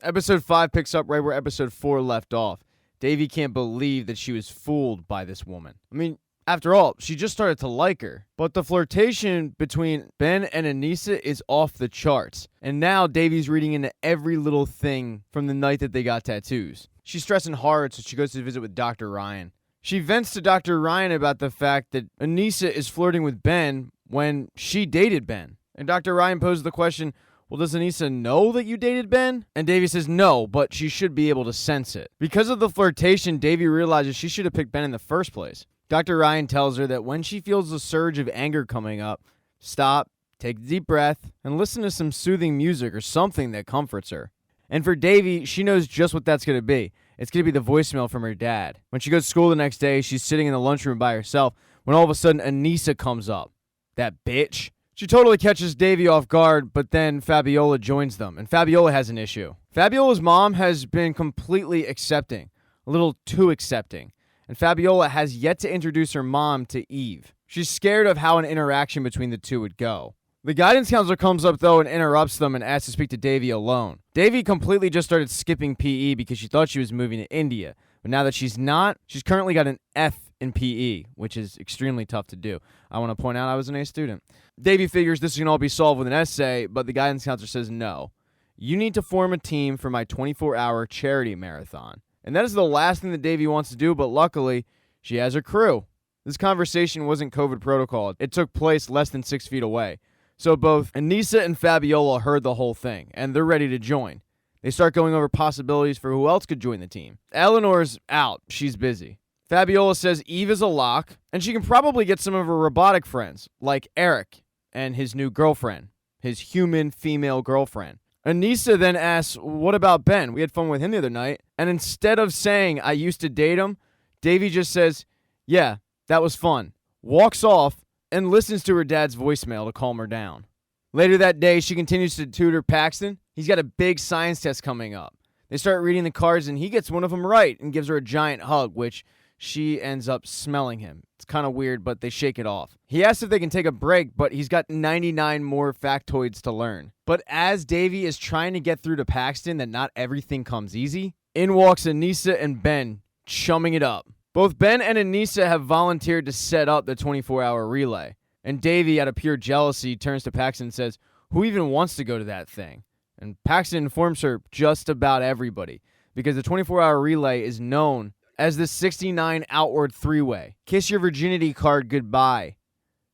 Episode 5 picks up right where episode 4 left off. Davy can't believe that she was fooled by this woman. I mean, after all, she just started to like her. But the flirtation between Ben and Anissa is off the charts. And now Davy's reading into every little thing from the night that they got tattoos. She's stressing hard, so she goes to visit with Dr. Ryan. She vents to Dr. Ryan about the fact that Anissa is flirting with Ben when she dated Ben. And Dr. Ryan poses the question, well, does Anissa know that you dated Ben? And Davy says no, but she should be able to sense it. Because of the flirtation, Davy realizes she should have picked Ben in the first place. Dr. Ryan tells her that when she feels a surge of anger coming up, stop, take a deep breath, and listen to some soothing music or something that comforts her. And for Davy, she knows just what that's going to be. It's going to be the voicemail from her dad. When she goes to school the next day, she's sitting in the lunchroom by herself when all of a sudden Anissa comes up. That bitch. She totally catches Davy off guard, but then Fabiola joins them, and Fabiola has an issue. Fabiola's mom has been completely accepting, a little too accepting, and Fabiola has yet to introduce her mom to Eve. She's scared of how an interaction between the two would go. The guidance counselor comes up, though, and interrupts them and asks to speak to Davy alone. Davy completely just started skipping PE because she thought she was moving to India, but now that she's not, she's currently got an F in PE, which is extremely tough to do. I want to point out I was an A student. Davy figures this can all be solved with an essay, but the guidance counselor says no. You need to form a team for my 24-hour charity marathon. And that is the last thing that Davy wants to do, but luckily, she has her crew. This conversation wasn't COVID protocol. It took place less than 6 feet away. So both Anissa and Fabiola heard the whole thing, and they're ready to join. They start going over possibilities for who else could join the team. Eleanor's out. She's busy. Fabiola says Eve is a lock, and she can probably get some of her robotic friends, like Eric and his new girlfriend, his human female girlfriend. Anissa then asks, what about Ben? We had fun with him the other night. And instead of saying, I used to date him, Davy just says, yeah, that was fun. Walks off and listens to her dad's voicemail to calm her down. Later that day, she continues to tutor Paxton. He's got a big science test coming up. They start reading the cards, and he gets one of them right and gives her a giant hug, which she ends up smelling him. It's kind of weird, but they shake it off. He asks if they can take a break, but he's got 99 more factoids to learn. But as Davy is trying to get through to Paxton that not everything comes easy, in walks Anissa and Ben, chumming it up. Both Ben and Anissa have volunteered to set up the 24-hour relay. And Davy, out of pure jealousy, turns to Paxton and says, who even wants to go to that thing? And Paxton informs her just about everybody, because the 24-hour relay is known as the 69 outward three-way. Kiss your virginity card goodbye.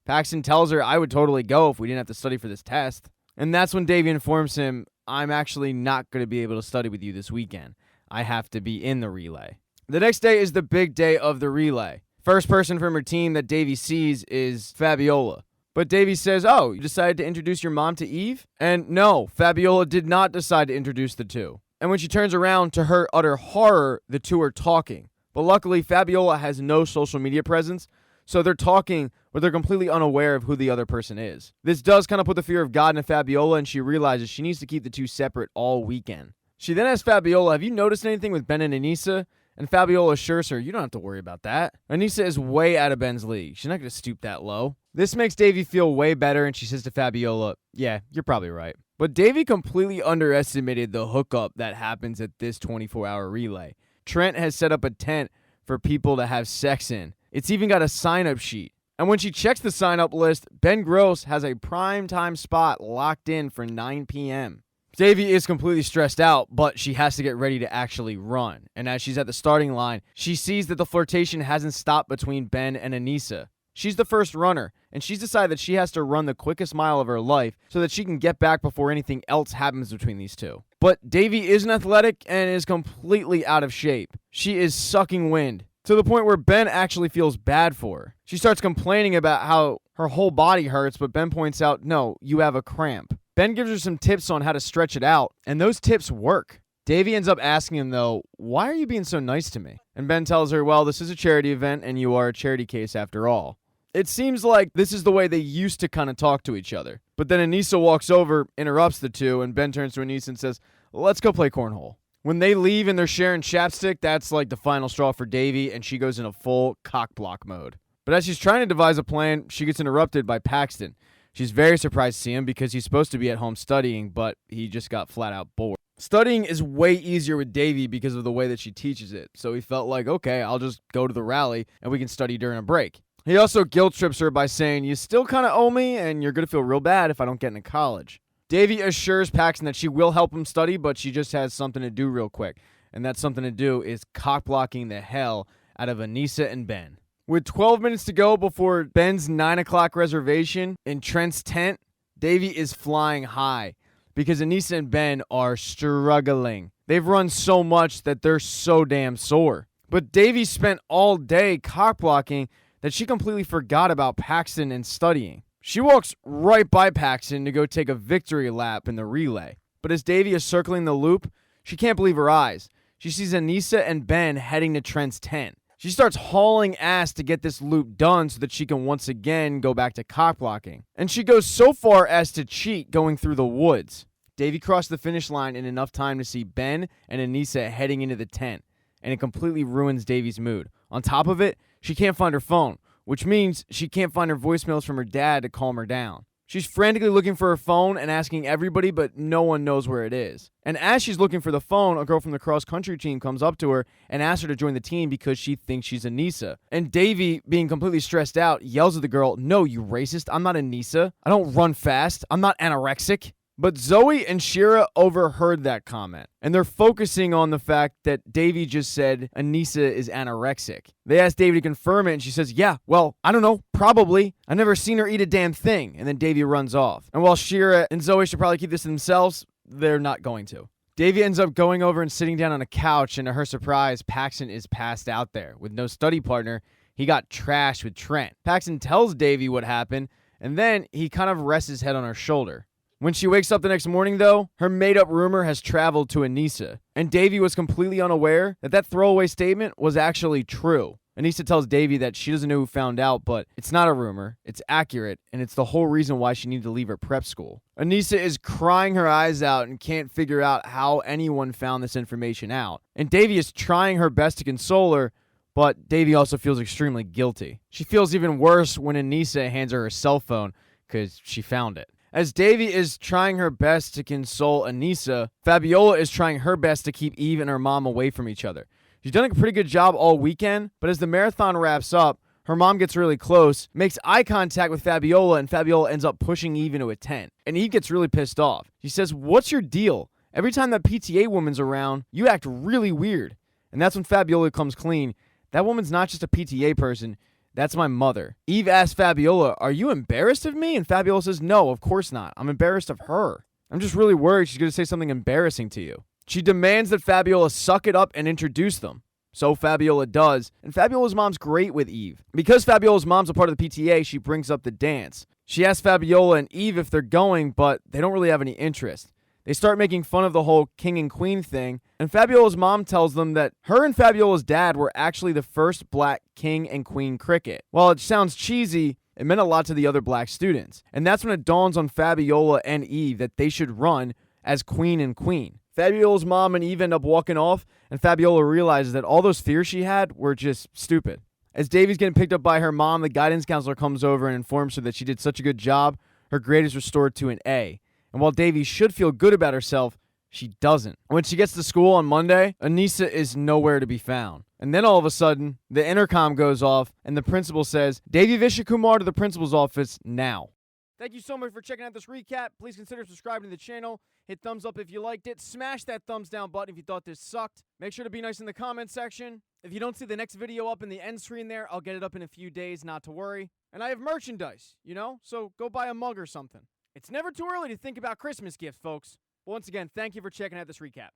Paxton tells her, I would totally go if we didn't have to study for this test. And that's when Davy informs him, I'm actually not going to be able to study with you this weekend. I have to be in the relay. The next day is the big day of the relay. First person from her team that Davy sees is Fabiola. But Davy says, oh, you decided to introduce your mom to Eve? And no, Fabiola did not decide to introduce the two. And when she turns around, to her utter horror, the two are talking. But luckily, Fabiola has no social media presence, so they're talking, but they're completely unaware of who the other person is. This does kind of put the fear of God in Fabiola, and she realizes she needs to keep the two separate all weekend. She then asks Fabiola, have you noticed anything with Ben and Anissa? And Fabiola assures her, you don't have to worry about that. Anissa is way out of Ben's league. She's not going to stoop that low. This makes Davy feel way better, and she says to Fabiola, yeah, you're probably right. But Davy completely underestimated the hookup that happens at this 24-hour relay. Trent has set up a tent for people to have sex in. It's even got a sign-up sheet. And when she checks the sign-up list, Ben Gross has a prime time spot locked in for 9 p.m. Davy is completely stressed out, but she has to get ready to actually run. And as she's at the starting line, she sees that the flirtation hasn't stopped between Ben and Anissa. She's the first runner, and she's decided that she has to run the quickest mile of her life so that she can get back before anything else happens between these two. But Davy isn't athletic and is completely out of shape. She is sucking wind, to the point where Ben actually feels bad for her. She starts complaining about how her whole body hurts, but Ben points out, no, you have a cramp. Ben gives her some tips on how to stretch it out, and those tips work. Davy ends up asking him, though, why are you being so nice to me? And Ben tells her, well, this is a charity event, and you are a charity case after all. It seems like this is the way they used to kind of talk to each other. But then Anissa walks over, interrupts the two, and Ben turns to Anissa and says, let's go play cornhole. When they leave and they're sharing chapstick, that's like the final straw for Davy, and she goes into full cock-block mode. But as she's trying to devise a plan, she gets interrupted by Paxton. She's very surprised to see him because he's supposed to be at home studying, but he just got flat out bored. Studying is way easier with Davy because of the way that she teaches it, so he felt like, okay, I'll just go to the rally and we can study during a break. He also guilt trips her by saying, you still kind of owe me and you're going to feel real bad if I don't get into college. Davy assures Paxton that she will help him study, but she just has something to do real quick, and that something to do is cock-blocking the hell out of Aneesa and Ben. With 12 minutes to go before Ben's 9 o'clock reservation in Trent's tent, Davy is flying high because Aneesa and Ben are struggling. They've run so much that they're so damn sore. But Davy spent all day cock-blocking that she completely forgot about Paxton and studying. She walks right by Paxton to go take a victory lap in the relay. But as Davy is circling the loop, she can't believe her eyes. She sees Aneesa and Ben heading to Trent's tent. She starts hauling ass to get this loop done so that she can once again go back to cock-blocking. And she goes so far as to cheat going through the woods. Davy crossed the finish line in enough time to see Ben and Aneesa heading into the tent, and it completely ruins Davy's mood. On top of it, she can't find her phone, which means she can't find her voicemails from her dad to calm her down. She's frantically looking for her phone and asking everybody, but no one knows where it is. And as she's looking for the phone, a girl from the cross-country team comes up to her and asks her to join the team because she thinks she's Aneesa. And Davy, being completely stressed out, yells at the girl, "No, you racist. I'm not Aneesa. I don't run fast. I'm not anorexic." But Zoe and Shira overheard that comment, and they're focusing on the fact that Davy just said Aneesa is anorexic. They asked Davy to confirm it, and she says, yeah, well, I don't know, probably. I've never seen her eat a damn thing. And then Davy runs off. And while Shira and Zoe should probably keep this to themselves, they're not going to. Davy ends up going over and sitting down on a couch, and to her surprise, Paxton is passed out there. With no study partner, he got trashed with Trent. Paxton tells Davy what happened, and then he kind of rests his head on her shoulder. When she wakes up the next morning, though, her made-up rumor has traveled to Aneesa, and Davy was completely unaware that that throwaway statement was actually true. Aneesa tells Davy that she doesn't know who found out, but it's not a rumor, it's accurate, and it's the whole reason why she needed to leave her prep school. Aneesa is crying her eyes out and can't figure out how anyone found this information out. And Davy is trying her best to console her, but Davy also feels extremely guilty. She feels even worse when Aneesa hands her cell phone because she found it. As Davy is trying her best to console Aneesa, Fabiola is trying her best to keep Eve and her mom away from each other. She's done a pretty good job all weekend, but as the marathon wraps up, her mom gets really close, makes eye contact with Fabiola, and Fabiola ends up pushing Eve into a tent. And Eve gets really pissed off. She says, "What's your deal? Every time that PTA woman's around, you act really weird." And that's when Fabiola comes clean. That woman's not just a PTA person. That's my mother. Eve asks Fabiola, "Are you embarrassed of me?" And Fabiola says, "No, of course not. I'm embarrassed of her. I'm just really worried she's going to say something embarrassing to you." She demands that Fabiola suck it up and introduce them. So Fabiola does, and Fabiola's mom's great with Eve. Because Fabiola's mom's a part of the PTA, she brings up the dance. She asks Fabiola and Eve if they're going, but they don't really have any interest. They start making fun of the whole king and queen thing, and Fabiola's mom tells them that her and Fabiola's dad were actually the first black king and queen cricket. While it sounds cheesy, it meant a lot to the other black students. And that's when it dawns on Fabiola and Eve that they should run as queen and queen. Fabiola's mom and Eve end up walking off, and Fabiola realizes that all those fears she had were just stupid. As Davy's getting picked up by her mom, the guidance counselor comes over and informs her that she did such a good job, her grade is restored to an A. And while Davy should feel good about herself, she doesn't. When she gets to school on Monday, Aneesa is nowhere to be found. And then all of a sudden, the intercom goes off, and the principal says, "Davy Vishakumar to the principal's office now." Thank you so much for checking out this recap. Please consider subscribing to the channel. Hit thumbs up if you liked it. Smash that thumbs down button if you thought this sucked. Make sure to be nice in the comment section. If you don't see the next video up in the end screen there, I'll get it up in a few days, not to worry. And I have merchandise, so go buy a mug or something. It's never too early to think about Christmas gifts, folks. Once again, thank you for checking out this recap.